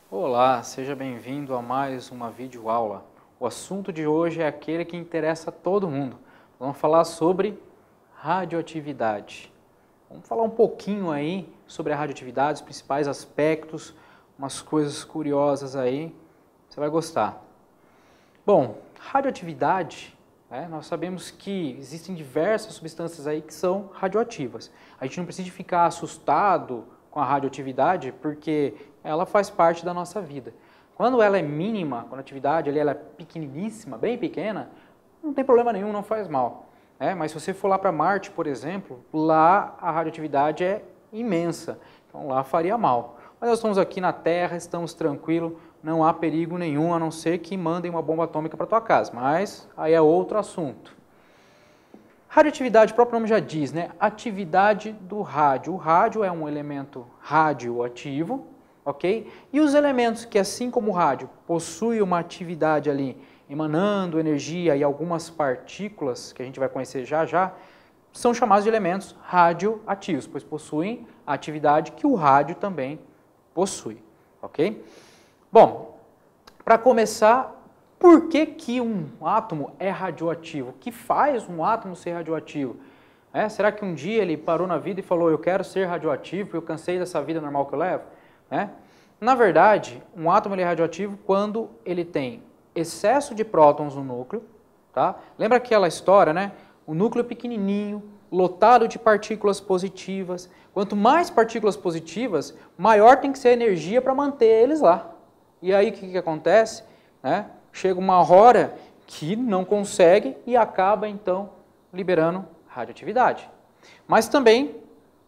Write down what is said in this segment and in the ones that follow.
Olá, seja bem-vindo a mais uma videoaula. O assunto de hoje é aquele que interessa a todo mundo. Vamos falar sobre radioatividade. Vamos falar um pouquinho aí sobre a radioatividade, os principais aspectos, umas coisas curiosas aí, você vai gostar. Bom, radioatividade, nós sabemos que existem diversas substâncias aí que são radioativas. A gente não precisa ficar assustado com a radioatividade, porque ela faz parte da nossa vida. Quando ela é mínima, quando a atividade ali, ela é pequeniníssima, bem pequena, não tem problema nenhum, não faz mal. Mas se você for lá para Marte, por exemplo, lá a radioatividade é imensa, então lá faria mal. Mas nós estamos aqui na Terra, estamos tranquilos, não há perigo nenhum, a não ser que mandem uma bomba atômica para tua casa, mas aí é outro assunto. Radioatividade, o próprio nome já diz, atividade do rádio. O rádio é um elemento radioativo, ok? E os elementos que, assim como o rádio, possuem uma atividade ali, emanando energia e algumas partículas, que a gente vai conhecer já já, são chamados de elementos radioativos, pois possuem a atividade que o rádio também possui, ok? Bom, para começar, por que um átomo é radioativo? O que faz um átomo ser radioativo? Será que um dia ele parou na vida e falou, eu quero ser radioativo porque eu cansei dessa vida normal que eu levo? Na verdade, um átomo ele é radioativo quando ele tem excesso de prótons no núcleo, tá? Lembra aquela história, O núcleo pequenininho, lotado de partículas positivas. Quanto mais partículas positivas, maior tem que ser a energia para manter eles lá. E aí o que acontece? Chega uma hora que não consegue e acaba então liberando radioatividade. Mas também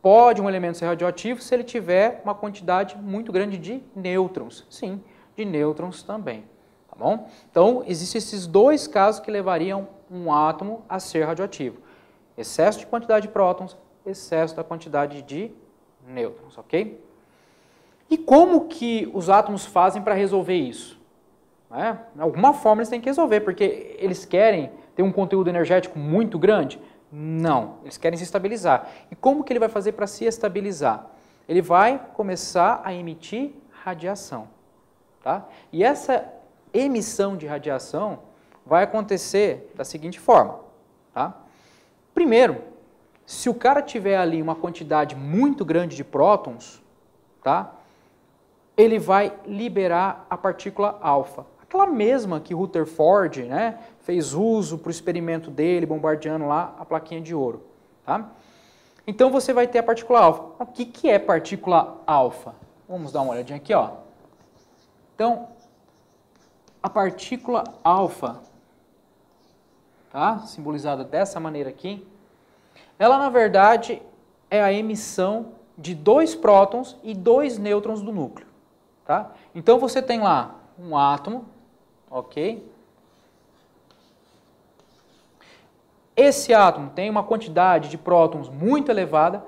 pode um elemento ser radioativo se ele tiver uma quantidade muito grande de nêutrons. Sim, de nêutrons também. Tá bom? Então, existem esses dois casos que levariam um átomo a ser radioativo. Excesso de quantidade de prótons, excesso da quantidade de nêutrons, ok? E como que os átomos fazem para resolver isso? De alguma forma eles têm que resolver, porque eles querem ter um conteúdo energético muito grande? Não, eles querem se estabilizar. E como que ele vai fazer para se estabilizar? Ele vai começar a emitir radiação. Tá? E essa emissão de radiação vai acontecer da seguinte forma. Tá? Primeiro, se o cara tiver ali uma quantidade muito grande de prótons, tá? Ele vai liberar a partícula alfa. Aquela mesma que Rutherford fez uso para o experimento dele, bombardeando lá a plaquinha de ouro. Tá? Então você vai ter a partícula alfa. O que é partícula alfa? Vamos dar uma olhadinha aqui. Então, a partícula alfa, tá? Simbolizada dessa maneira aqui, ela na verdade é a emissão de 2 prótons e 2 nêutrons do núcleo. Tá? Então você tem lá um átomo, ok? Esse átomo tem uma quantidade de prótons muito elevada.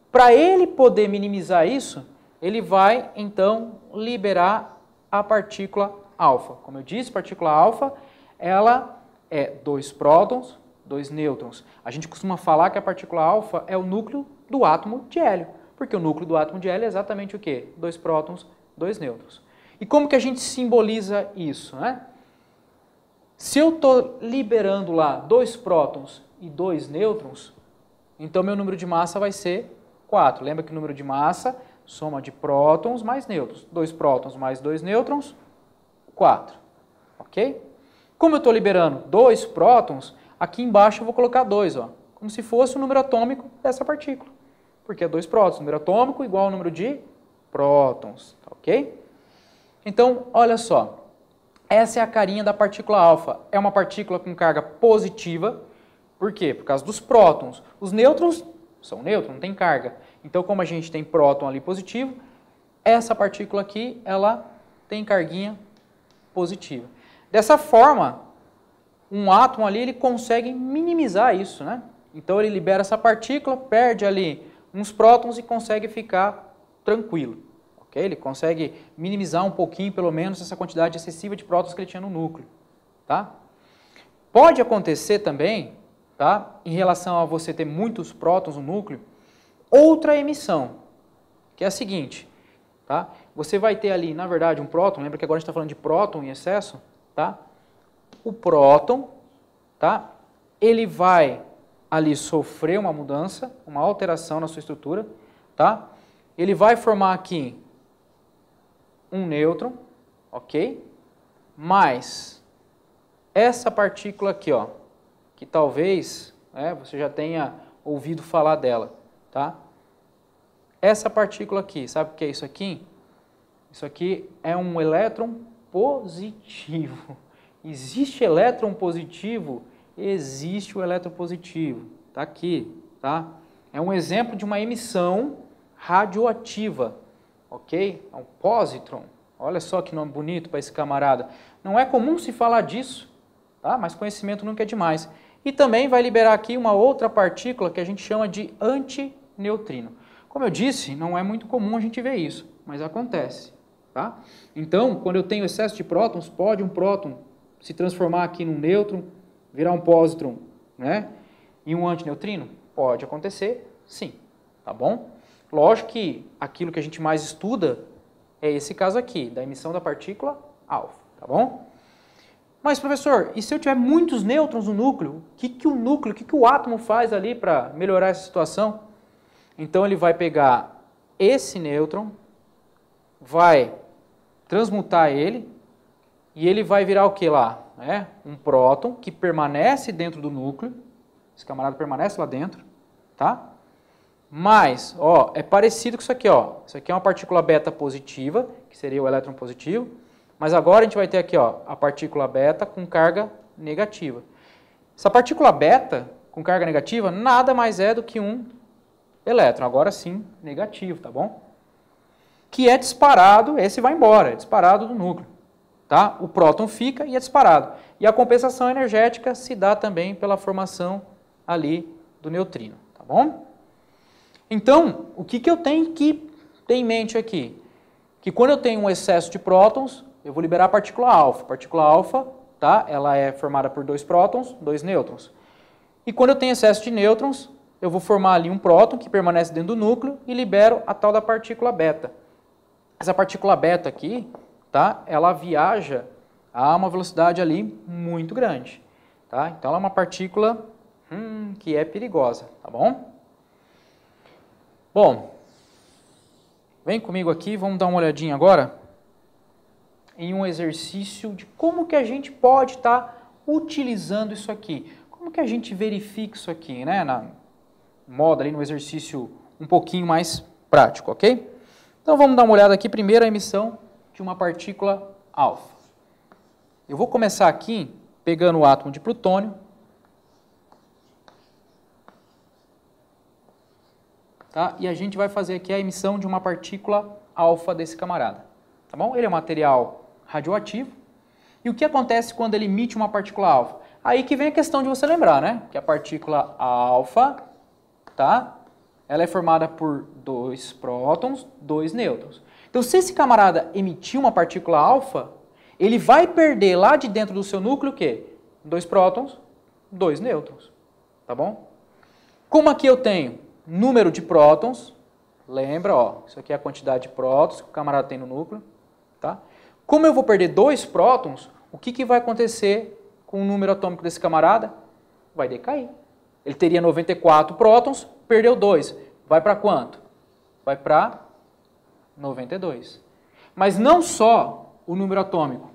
Para ele poder minimizar isso, ele vai então liberar a partícula alfa. Como eu disse, partícula alfa, ela é 2 prótons, 2 nêutrons. A gente costuma falar que a partícula alfa é o núcleo do átomo de hélio, porque o núcleo do átomo de hélio é exatamente o quê? 2 prótons, 2 nêutrons. E como que a gente simboliza isso? Se eu estou liberando lá 2 prótons e 2 nêutrons, então meu número de massa vai ser 4. Lembra que o número de massa, soma de prótons mais nêutrons. 2 prótons mais 2 nêutrons, 4. Ok? Como eu estou liberando 2 prótons, aqui embaixo eu vou colocar 2, como se fosse o número atômico dessa partícula. Porque é 2 prótons, número atômico igual ao número de prótons, tá ok? Então, olha só, essa é a carinha da partícula alfa. É uma partícula com carga positiva. Por quê? Por causa dos prótons. Os nêutrons são nêutrons, não tem carga. Então, como a gente tem próton ali positivo, essa partícula aqui, ela tem carguinha positiva. Dessa forma, um átomo ali, ele consegue minimizar isso, Então, ele libera essa partícula, perde ali uns prótons e consegue ficar tranquilo. Okay? Ele consegue minimizar um pouquinho, pelo menos, essa quantidade excessiva de prótons que ele tinha no núcleo. Tá? Pode acontecer também, tá, em relação a você ter muitos prótons no núcleo, outra emissão, que é a seguinte, tá? Você vai ter ali, na verdade, um próton, lembra que agora a gente está falando de próton em excesso, tá? O próton, tá? Ele vai ali sofrer uma mudança, uma alteração na sua estrutura, tá? Ele vai formar aqui um nêutron, ok? Mas essa partícula aqui, ó, que talvez você já tenha ouvido falar dela, tá? Essa partícula aqui, sabe o que é isso aqui? Isso aqui é um elétron positivo. Existe elétron positivo? Existe o elétron positivo. Tá aqui, tá? É um exemplo de uma emissão radioativa, ok? É um positron. Olha só que nome bonito para esse camarada. Não é comum se falar disso, tá? Mas conhecimento nunca é demais. E também vai liberar aqui uma outra partícula que a gente chama de antineutrino. Como eu disse, não é muito comum a gente ver isso, mas acontece, tá? Então, quando eu tenho excesso de prótons, pode um próton se transformar aqui num nêutron, virar um pósitron, né? E um antineutrino? Pode acontecer, sim, tá bom? Lógico que aquilo que a gente mais estuda é esse caso aqui, da emissão da partícula alfa, tá bom? Mas, professor, e se eu tiver muitos nêutrons no núcleo, o que o átomo faz ali para melhorar essa situação? Então, ele vai pegar esse nêutron, vai transmutar ele, e ele vai virar o que lá? Um próton que permanece dentro do núcleo, esse camarada permanece lá dentro, tá? Mas, ó, é parecido com isso aqui, ó. Isso aqui é uma partícula beta positiva, que seria o elétron positivo, mas agora a gente vai ter aqui, ó, a partícula beta com carga negativa. Essa partícula beta com carga negativa nada mais é do que um elétron, agora sim negativo, tá bom? Que é disparado, esse vai embora, é disparado do núcleo, tá? O próton fica e é disparado. E a compensação energética se dá também pela formação ali do neutrino, tá bom? Então, o que eu tenho que ter em mente aqui? Que quando eu tenho um excesso de prótons, eu vou liberar a partícula alfa. A partícula alfa, tá? Ela é formada por 2 prótons, 2 nêutrons. E quando eu tenho excesso de nêutrons, eu vou formar ali um próton que permanece dentro do núcleo e libero a tal da partícula beta. Essa partícula beta aqui, tá? Ela viaja a uma velocidade ali muito grande, tá? Então ela é uma partícula que é perigosa, tá bom? Bom, vem comigo aqui, vamos dar uma olhadinha agora em um exercício de como que a gente pode estar utilizando isso aqui. Como que a gente verifica isso aqui, né? Na moda ali no exercício um pouquinho mais prático, ok? Então vamos dar uma olhada aqui primeiro a emissão de uma partícula alfa. Eu vou começar aqui pegando o átomo de plutônio. Tá? E a gente vai fazer aqui a emissão de uma partícula alfa desse camarada. Tá bom? Ele é um material radioativo. E o que acontece quando ele emite uma partícula alfa? Aí que vem a questão de você lembrar, né? Que a partícula alfa, tá? Ela é formada por 2 prótons, 2 nêutrons. Então, se esse camarada emitir uma partícula alfa, ele vai perder lá de dentro do seu núcleo o quê? 2 prótons, 2 nêutrons. Tá bom? Como aqui eu tenho número de prótons, lembra, ó, isso aqui é a quantidade de prótons que o camarada tem no núcleo, tá? Como eu vou perder 2 prótons, o que vai acontecer com o número atômico desse camarada? Vai decair. Ele teria 94 prótons, perdeu 2. Vai para quanto? Vai para 92. Mas não só o número atômico,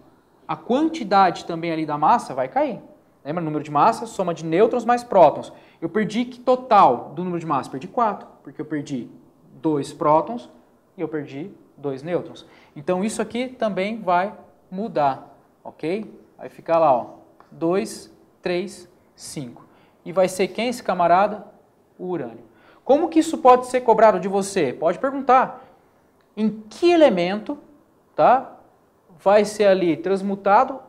a quantidade também ali da massa vai cair. Lembra? O número de massa, soma de nêutrons mais prótons. Eu perdi que total do número de massa? Perdi 4, porque eu perdi 2 prótons e eu perdi 2 nêutrons. Então isso aqui também vai mudar, ok? Vai ficar lá, ó, 2, 3, 5. E vai ser quem esse camarada? O urânio. Como que isso pode ser cobrado de você? Pode perguntar. Em que elemento, tá, vai ser ali transmutado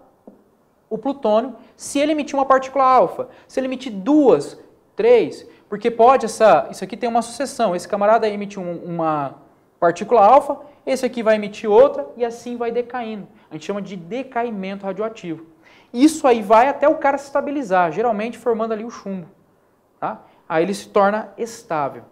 o plutônio se ele emitir uma partícula alfa? Se ele emitir 2, 3, porque pode isso aqui tem uma sucessão. Esse camarada emite uma partícula alfa, esse aqui vai emitir outra e assim vai decaindo. A gente chama de decaimento radioativo. Isso aí vai até o cara se estabilizar, geralmente formando ali o chumbo. Tá? Aí ele se torna estável.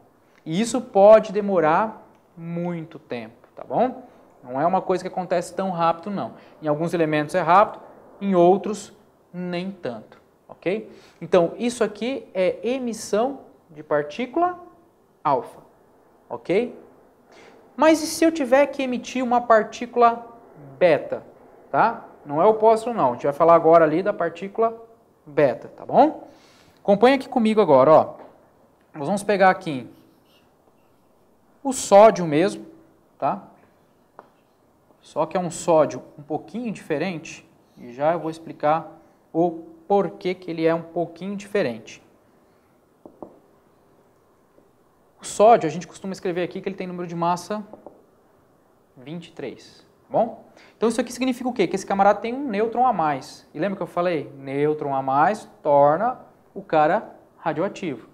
E isso pode demorar muito tempo, tá bom? Não é uma coisa que acontece tão rápido, não. Em alguns elementos é rápido, em outros nem tanto, ok? Então, isso aqui é emissão de partícula alfa, ok? Mas e se eu tiver que emitir uma partícula beta, tá? Não é o pósitron, não. A gente vai falar agora ali da partícula beta, tá bom? Acompanha aqui comigo agora, ó. Nós vamos pegar aqui o sódio mesmo, tá? Só que é um sódio um pouquinho diferente, e já eu vou explicar o porquê que ele é um pouquinho diferente. O sódio, a gente costuma escrever aqui que ele tem número de massa 23, tá bom? Então isso aqui significa o quê? Que esse camarada tem um nêutron a mais. E lembra que eu falei? Nêutron a mais torna o cara radioativo.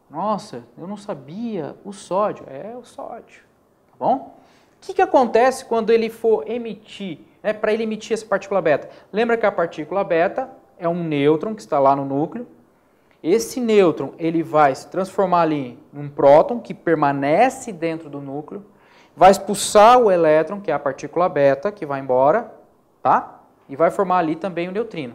Nossa, eu não sabia, o sódio. É o sódio, tá bom? O que acontece quando ele for emitir, né, para ele emitir essa partícula beta? Lembra que a partícula beta é um nêutron que está lá no núcleo. Esse nêutron ele vai se transformar ali num próton que permanece dentro do núcleo, vai expulsar o elétron, que é a partícula beta, que vai embora, tá? E vai formar ali também o neutrino.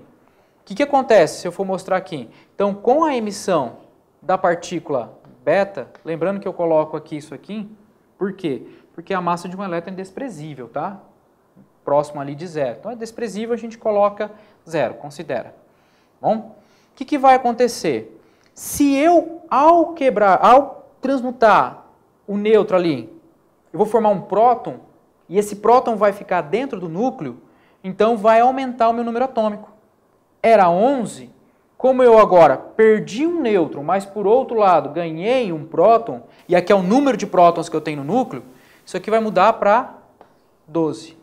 O que acontece se eu for mostrar aqui? Então, com a emissão da partícula beta, lembrando que eu coloco aqui isso aqui, por quê? Porque a massa de um elétron é desprezível, tá? Próximo ali de zero. Então é desprezível, a gente coloca zero, considera. Bom, o que vai acontecer? Se eu, ao transmutar o nêutron ali, eu vou formar um próton, e esse próton vai ficar dentro do núcleo, então vai aumentar o meu número atômico. Era 11, como eu agora perdi um nêutron, mas por outro lado ganhei um próton, e aqui é o número de prótons que eu tenho no núcleo, isso aqui vai mudar para 12.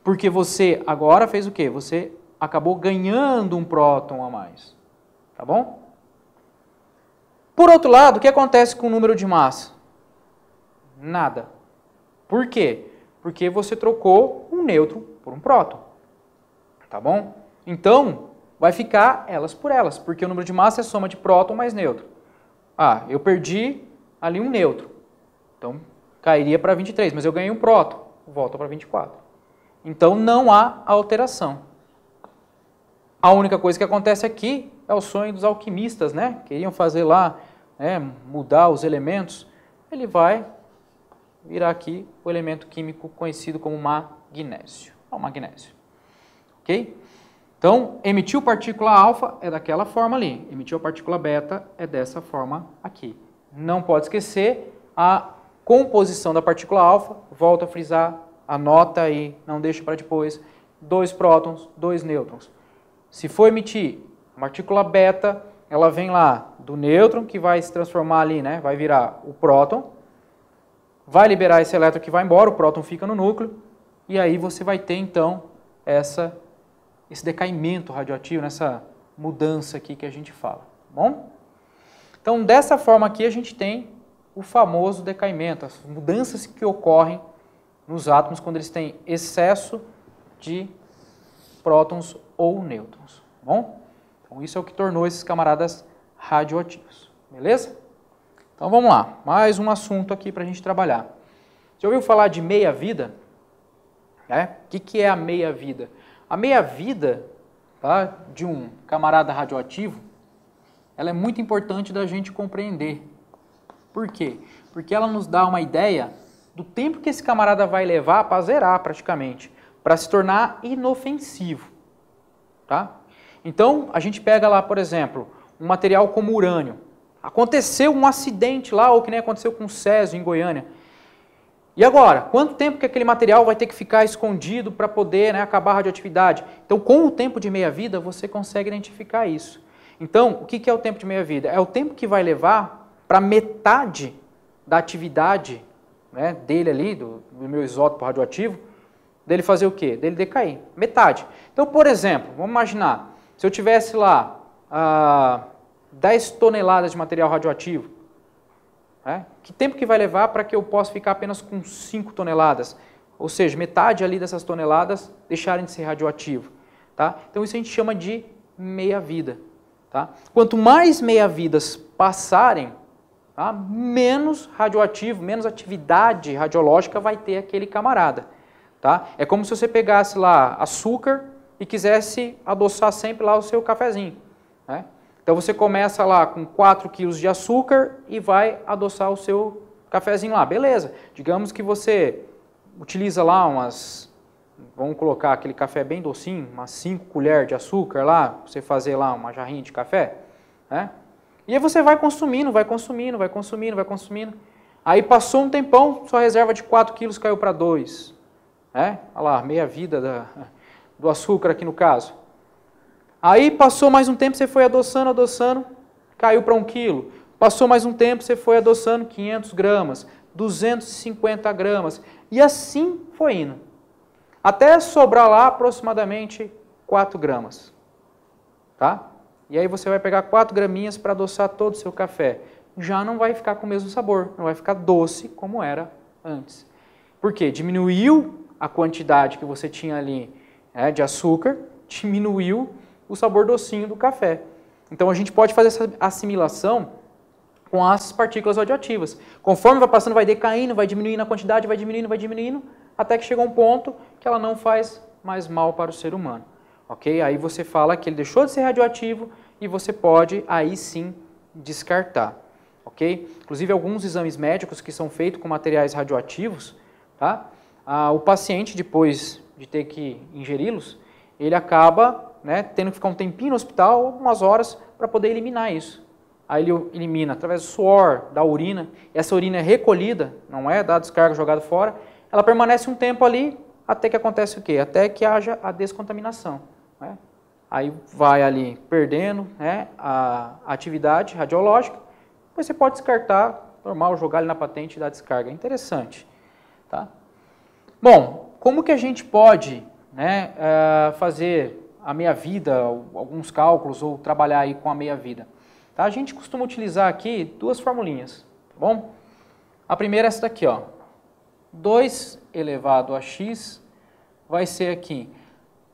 Porque você agora fez o quê? Você acabou ganhando um próton a mais. Tá bom? Por outro lado, o que acontece com o número de massa? Nada. Por quê? Porque você trocou um nêutron por um próton. Tá bom? Então, vai ficar elas por elas, porque o número de massa é soma de próton mais nêutron. Ah, eu perdi ali um nêutron. Então, cairia para 23, mas eu ganhei um próton, volta para 24. Então, não há alteração. A única coisa que acontece aqui é o sonho dos alquimistas, né? Queriam fazer lá, né, mudar os elementos. Ele vai virar aqui o elemento químico conhecido como magnésio. É o magnésio. Ok? Então, emitiu partícula alfa é daquela forma ali. Emitiu a partícula beta é dessa forma aqui. Não pode esquecer a composição da partícula alfa. Volto a frisar, anota aí, não deixa para depois. 2 prótons, 2 nêutrons. Se for emitir a partícula beta, ela vem lá do nêutron, que vai se transformar ali, né? Vai virar o próton. Vai liberar esse elétron que vai embora, o próton fica no núcleo. E aí você vai ter, então, esse decaimento radioativo, nessa mudança aqui que a gente fala. Tá bom? Então, dessa forma aqui, a gente tem o famoso decaimento, as mudanças que ocorrem nos átomos quando eles têm excesso de prótons ou nêutrons. Tá bom? Então, isso é o que tornou esses camaradas radioativos. Beleza? Então, vamos lá. Mais um assunto aqui para a gente trabalhar. Já ouviu falar de meia-vida? O que é a meia-vida? A meia-vida, tá, de um camarada radioativo, ela é muito importante da gente compreender. Por quê? Porque ela nos dá uma ideia do tempo que esse camarada vai levar para zerar praticamente, para se tornar inofensivo. Tá? Então, a gente pega lá, por exemplo, um material como urânio. Aconteceu um acidente lá, ou que nem aconteceu com o Césio em Goiânia. E agora, quanto tempo que aquele material vai ter que ficar escondido para poder, né, acabar a radioatividade? Então, com o tempo de meia-vida, você consegue identificar isso. Então, o que é o tempo de meia-vida? É o tempo que vai levar para metade da atividade, né, dele ali, do meu isótopo radioativo, dele fazer o quê? Dele decair. Metade. Então, por exemplo, vamos imaginar, se eu tivesse lá 10 toneladas de material radioativo, que tempo que vai levar para que eu possa ficar apenas com 5 toneladas? Ou seja, metade ali dessas toneladas deixarem de ser radioativo. tá? Então isso a gente chama de meia-vida, tá? Quanto mais meia-vidas passarem, tá, menos radioativo, menos atividade radiológica vai ter aquele camarada, tá? É como se você pegasse lá açúcar e quisesse adoçar sempre lá o seu cafezinho, né? Então você começa lá com 4 kg de açúcar e vai adoçar o seu cafezinho lá, beleza. Digamos que você utiliza lá vamos colocar aquele café bem docinho, umas 5 colheres de açúcar lá, pra você fazer lá uma jarrinha de café, né? E aí você vai consumindo, vai consumindo, vai consumindo, vai consumindo. Aí passou um tempão, sua reserva de 4 quilos caiu para 2. Né? Olha lá, meia vida do açúcar aqui no caso. Aí passou mais um tempo, você foi adoçando, adoçando, caiu para 1 quilo. Passou mais um tempo, você foi adoçando 500 gramas, 250 gramas. E assim foi indo. Até sobrar lá aproximadamente 4 gramas. Tá? E aí você vai pegar 4 graminhas para adoçar todo o seu café. Já não vai ficar com o mesmo sabor, não vai ficar doce como era antes. Por quê? Diminuiu a quantidade que você tinha ali de açúcar, diminuiu o sabor docinho do café. Então a gente pode fazer essa assimilação com as partículas radioativas. Conforme vai passando, vai decaindo, vai diminuindo a quantidade, vai diminuindo, até que chega um ponto que ela não faz mais mal para o ser humano. Ok? Aí você fala que ele deixou de ser radioativo e você pode, aí sim, descartar. Ok? Inclusive, alguns exames médicos que são feitos com materiais radioativos, tá? O paciente, depois de ter que ingeri-los, ele acaba tendo que ficar um tempinho no hospital, algumas horas, para poder eliminar isso. Aí ele elimina através do suor, da urina. Essa urina é recolhida, não é da descarga jogada fora. Ela permanece um tempo ali, até que acontece o quê? Até que haja a descontaminação. Né? Aí vai ali perdendo a atividade radiológica, depois você pode descartar, normal, jogar ele na patente e dar descarga. É interessante. Tá? Bom, como que a gente pode fazer a meia-vida, alguns cálculos, ou trabalhar aí com a meia-vida? Tá? A gente costuma utilizar aqui 2 formulinhas, tá bom? A primeira é essa daqui, ó. 2 elevado a x vai ser aqui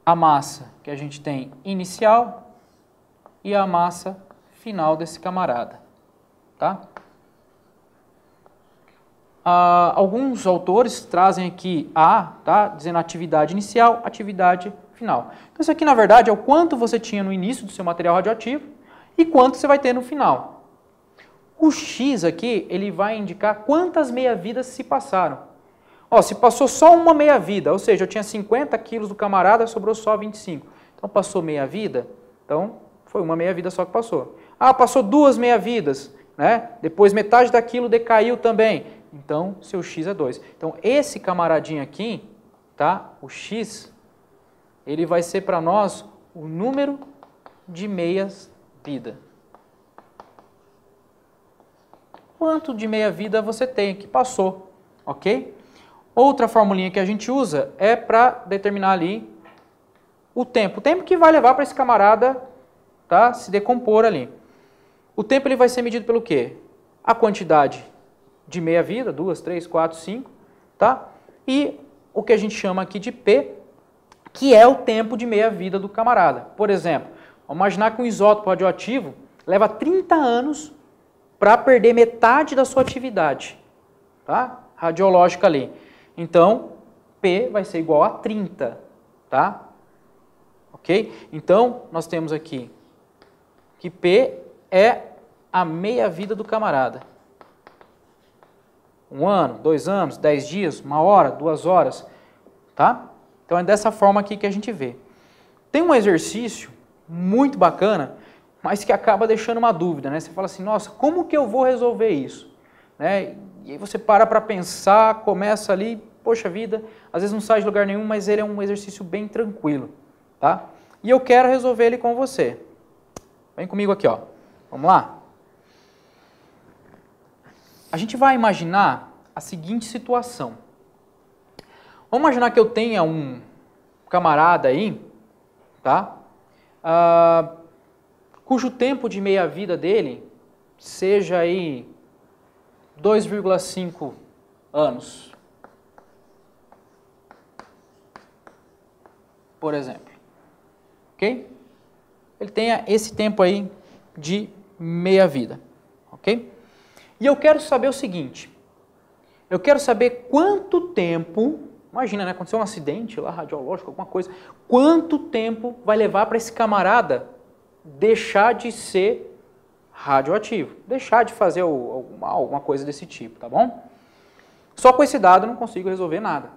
a massa que a gente tem inicial e a massa final desse camarada. Tá? Alguns autores trazem aqui tá? Dizendo atividade inicial, atividade final. Então isso aqui na verdade é o quanto você tinha no início do seu material radioativo e quanto você vai ter no final. O X aqui, ele vai indicar quantas meia-vidas se passaram. Ó, se passou só uma meia-vida, ou seja, eu tinha 50 quilos do camarada, sobrou só 25. Então passou meia-vida, então foi uma meia-vida só que passou. Passou 2 meia-vidas, depois metade daquilo decaiu também. Então, seu X é 2. Então, esse camaradinho aqui, tá? O X, ele vai ser para nós o número de meias-vida. Quanto de meia-vida você tem que passou, ok? Outra formulinha que a gente usa é para determinar ali o tempo que vai levar para esse camarada se decompor ali. O tempo ele vai ser medido pelo quê? A quantidade de meia-vida, 2, 3, 4, 5, tá? E o que a gente chama aqui de P, que é o tempo de meia-vida do camarada. Por exemplo, vamos imaginar que um isótopo radioativo leva 30 anos para perder metade da sua atividade, tá? Radiológica ali. Então, P vai ser igual a 30, tá? Ok? Então, nós temos aqui que P é a meia-vida do camarada. 1 ano, 2 anos, 10 dias, 1 hora, 2 horas, tá? Então, é dessa forma aqui que a gente vê. Tem um exercício muito bacana, mas que acaba deixando uma dúvida, né? Você fala assim, nossa, como que eu vou resolver isso? E aí você para pensar, começa ali, poxa vida, às vezes não sai de lugar nenhum, mas ele é um exercício bem tranquilo, tá? E eu quero resolver ele com você. Vem comigo aqui, ó. Vamos lá? A gente vai imaginar a seguinte situação. Vamos imaginar que eu tenha um camarada aí, tá? Cujo tempo de meia-vida dele seja aí 2,5 anos, por exemplo. ok? Ele tenha esse tempo aí de meia-vida, ok? E eu quero saber o seguinte, eu quero saber quanto tempo, imagina, né, aconteceu um acidente lá, radiológico, alguma coisa, quanto tempo vai levar para esse camarada deixar de ser radioativo, deixar de fazer alguma coisa desse tipo, tá bom? Só com esse dado eu não consigo resolver nada,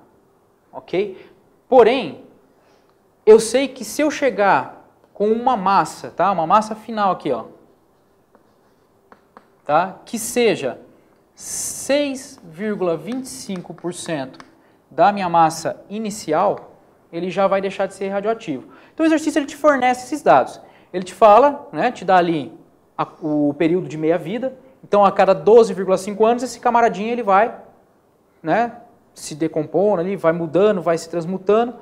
ok? Porém, eu sei que se eu chegar com uma massa, tá? Uma massa final aqui, ó, tá? Que seja 6,25% da minha massa inicial, ele já vai deixar de ser radioativo. Então o exercício ele te fornece esses dados. Ele te fala, né, te dá ali o período de meia-vida. Então a cada 12,5 anos esse camaradinho ele vai, né, se decompondo ali, vai mudando, vai se transmutando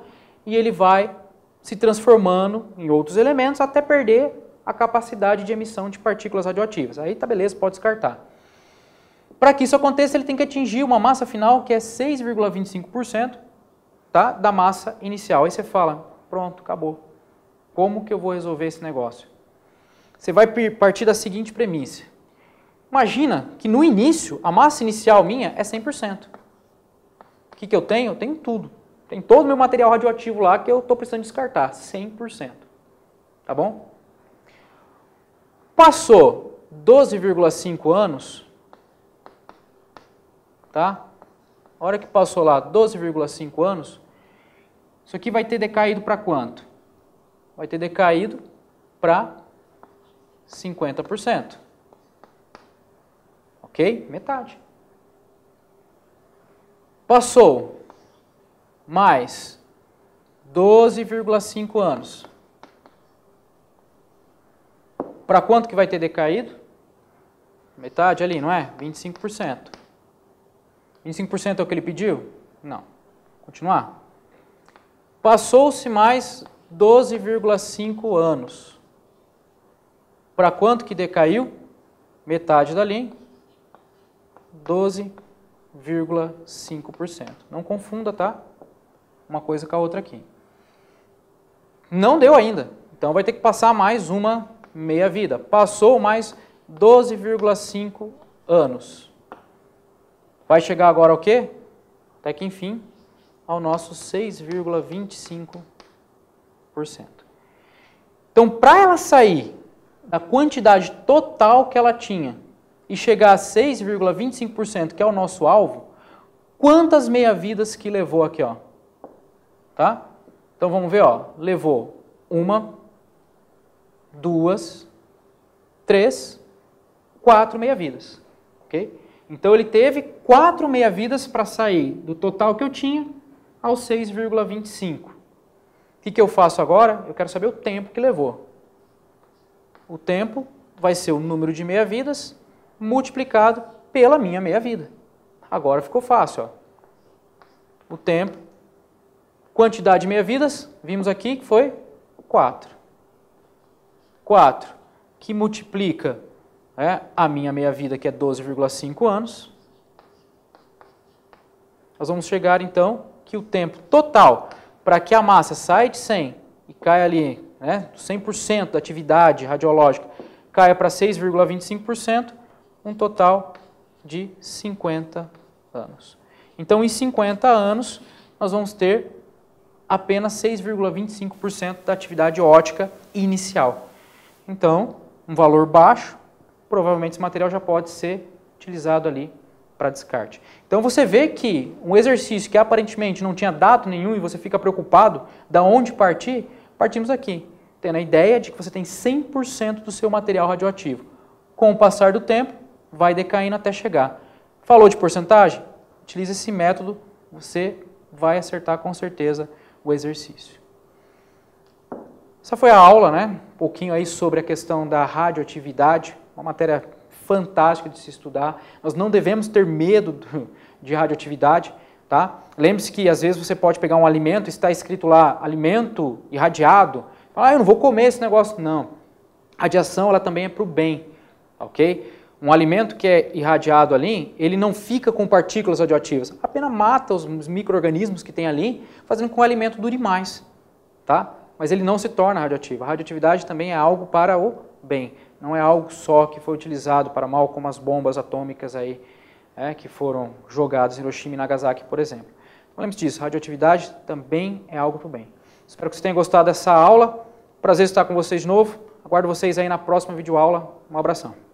e ele vai se transformando em outros elementos até perder a capacidade de emissão de partículas radioativas. Aí tá beleza, pode descartar. Para que isso aconteça, ele tem que atingir uma massa final que é 6,25%, tá, da massa inicial. Aí você fala, pronto, acabou. Como que eu vou resolver esse negócio? Você vai partir da seguinte premissa. Imagina que no início, a massa inicial minha é 100%. O que eu tenho? Eu tenho tudo. Tem todo o meu material radioativo lá que eu estou precisando descartar, 100%. Tá bom? Passou 12,5 anos, tá? A hora que passou lá 12,5 anos, isso aqui vai ter decaído para quanto? Vai ter decaído para 50%. Ok? Metade. Passou mais 12,5 anos. Para quanto que vai ter decaído? Metade ali, não é? 25%. 25% é o que ele pediu? Não. Continuar. Passou-se mais 12,5 anos. Para quanto que decaiu? Metade dali. 12,5%. Não confunda, tá? Uma coisa com a outra aqui. Não deu ainda. Então vai ter que passar mais uma meia-vida. Passou mais 12,5 anos. Vai chegar agora ao quê? Até que enfim, ao nosso 6,25%. Então, para ela sair da quantidade total que ela tinha e chegar a 6,25%, que é o nosso alvo, quantas meia-vidas que levou aqui, ó? Tá? Então vamos ver, ó, levou 1, 2, 3, 4 meia-vidas, ok? Então ele teve 4 meia-vidas para sair do total que eu tinha ao 6,25. O que eu faço agora? Eu quero saber o tempo que levou. O tempo vai ser o número de meia-vidas multiplicado pela minha meia-vida. Agora ficou fácil, ó. O tempo, quantidade de meia-vidas, vimos aqui que foi 4. 4, que multiplica a minha meia-vida, que é 12,5 anos. Nós vamos chegar, então, que o tempo total para que a massa saia de 100 e caia ali, né, 100% da atividade radiológica, caia para 6,25%, um total de 50 anos. Então, em 50 anos, nós vamos ter apenas 6,25% da atividade óptica inicial. Então, um valor baixo, provavelmente esse material já pode ser utilizado ali para descarte. Então você vê que um exercício que aparentemente não tinha dado nenhum e você fica preocupado de onde partir, partimos aqui, tendo a ideia de que você tem 100% do seu material radioativo. Com o passar do tempo, vai decaindo até chegar. Falou de porcentagem? Utilize esse método, você vai acertar com certeza o exercício. Essa foi a aula, né? Um pouquinho aí sobre a questão da radioatividade, uma matéria fantástica de se estudar. Nós não devemos ter medo de radioatividade, tá? Lembre-se que às vezes você pode pegar um alimento e está escrito lá, alimento irradiado. Ah, eu não vou comer esse negócio. Não. Radiação, ela também é para o bem, ok? Um alimento que é irradiado ali, ele não fica com partículas radioativas, apenas mata os micro-organismos que tem ali, fazendo com que o alimento dure mais, tá? mas ele não se torna radioativo. A radioatividade também é algo para o bem, não é algo só que foi utilizado para mal, como as bombas atômicas aí, que foram jogadas em Hiroshima e Nagasaki, por exemplo. Então, lembre-se disso, radioatividade também é algo para o bem. Espero que vocês tenham gostado dessa aula. Prazer estar com vocês de novo. Aguardo vocês aí na próxima videoaula. Um abração.